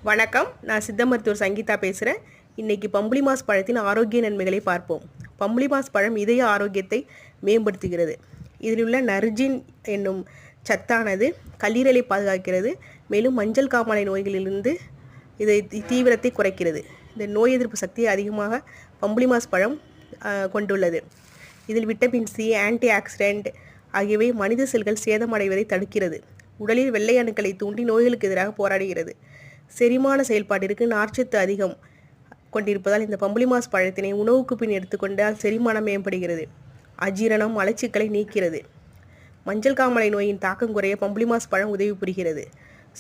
வணக்கம். நான் சித்த மருத்துவர் சங்கீதா பேசுகிறேன். இன்றைக்கி பம்புலி மாஸ் பழத்தின் ஆரோக்கிய நன்மைகளை பார்ப்போம். பம்புலி மாஸ் பழம் இதய ஆரோக்கியத்தை மேம்படுத்துகிறது. இதில் உள்ள நர்ஜின் என்னும் சத்தானது கல்லீரலை பாதுகாக்கிறது. மேலும் மஞ்சள் காமாலை நோய்களிலிருந்து இதை தீவிரத்தை குறைக்கிறது. இந்த நோய் எதிர்ப்பு சக்தியை அதிகமாக பம்புலி மாஸ் பழம் கொண்டுள்ளது. இதில் விட்டமின் சி, ஆன்டி ஆக்சிடென்ட் ஆகியவை மனித செல்கள் சேதமடைவதை தடுக்கிறது. உடலில் வெள்ளை அணுக்களை தூண்டி நோய்களுக்கு எதிராக போராடுகிறது. செரிமான செயல்பாட்டிற்கு நார்ச்சத்து அதிகம் கொண்டிருப்பதால் இந்த பம்புலி மாஸ் பழத்தினை உணவுக்கு பின் எடுத்துக்கொண்டால் செரிமானம் மேம்படுகிறது. அஜீரணம், மலச்சிக்கலை நீக்கிறது. மஞ்சள் காமாலை நோயின் தாக்கம் குறைய பம்புலி மாஸ் பழம் உதவி புரிகிறது.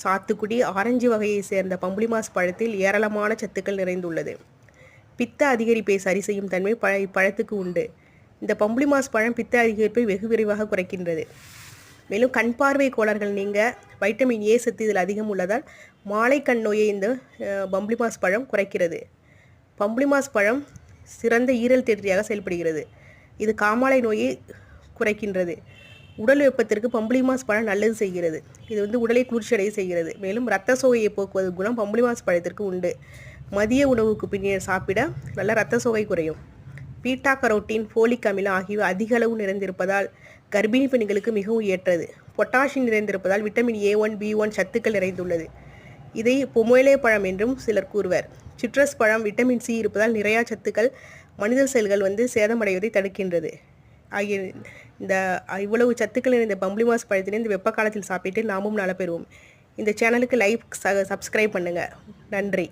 சாத்துக்குடி, ஆரஞ்சு வகையை சேர்ந்த பம்புலி மாஸ் பழத்தில் ஏராளமான சத்துக்கள் நிறைந்துள்ளது. பித்த அதிகரிப்பை சரி செய்யும் தன்மை இப்பழத்துக்கு உண்டு. இந்த பம்புலி மாஸ் பழம் பித்த அதிகரிப்பை வெகு விரைவாக குறைக்கின்றது. மேலும் கண் பார்வை கோளாறுகள் நீங்க வைட்டமின் ஏ சத்து இதில் அதிகம் உள்ளதால் மாலை கண் நோயை இந்த பம்புலி மாஸ் பழம் குறைக்கிறது. பம்புலி மாஸ் பழம் சிறந்த ஈரல் தேற்றியாக செயல்படுகிறது. இது காமாலை நோயை குறைக்கின்றது. உடல் வெப்பத்திற்கு பம்புலி மாஸ் பழம் நல்லது செய்கிறது. இது உடலை குளிர்ச்சியடைய செய்கிறது. மேலும் இரத்த சோகையை போக்குவது குணம் பம்புலி மாஸ் பழத்திற்கு உண்டு. மதிய உணவுக்கு பின்னர் சாப்பிட நல்ல இரத்த சோகை குறையும். பீட்டா கரோட்டின், ஃபோலிக் அமிலம் ஆகியவை அதிக அளவு நிறைந்திருப்பதால் கர்ப்பிணி பெண்களுக்கு மிகவும் ஏற்றது. பொட்டாசியம் நிறைந்திருப்பதால் விட்டமின் A1, B1 சத்துக்கள் நிறைந்துள்ளது. இதை பொமேலே பழம் என்றும் சிலர் கூறுவர். சிட்ரஸ் பழம் விட்டமின் சி இருப்பதால் நிறையா சத்துக்கள் மனித செல்கள் சேதமடைவதை தடுக்கின்றது. ஆகிய இந்த இவ்வளவு சத்துக்கள் நிறைந்த பம்புலி மாஸ் பழத்தினை இந்த வெப்ப காலத்தில் சாப்பிட்டு நாமும் நல பெறுவோம். இந்த சேனலுக்கு லைக், சப்ஸ்கிரைப் பண்ணுங்கள். நன்றி.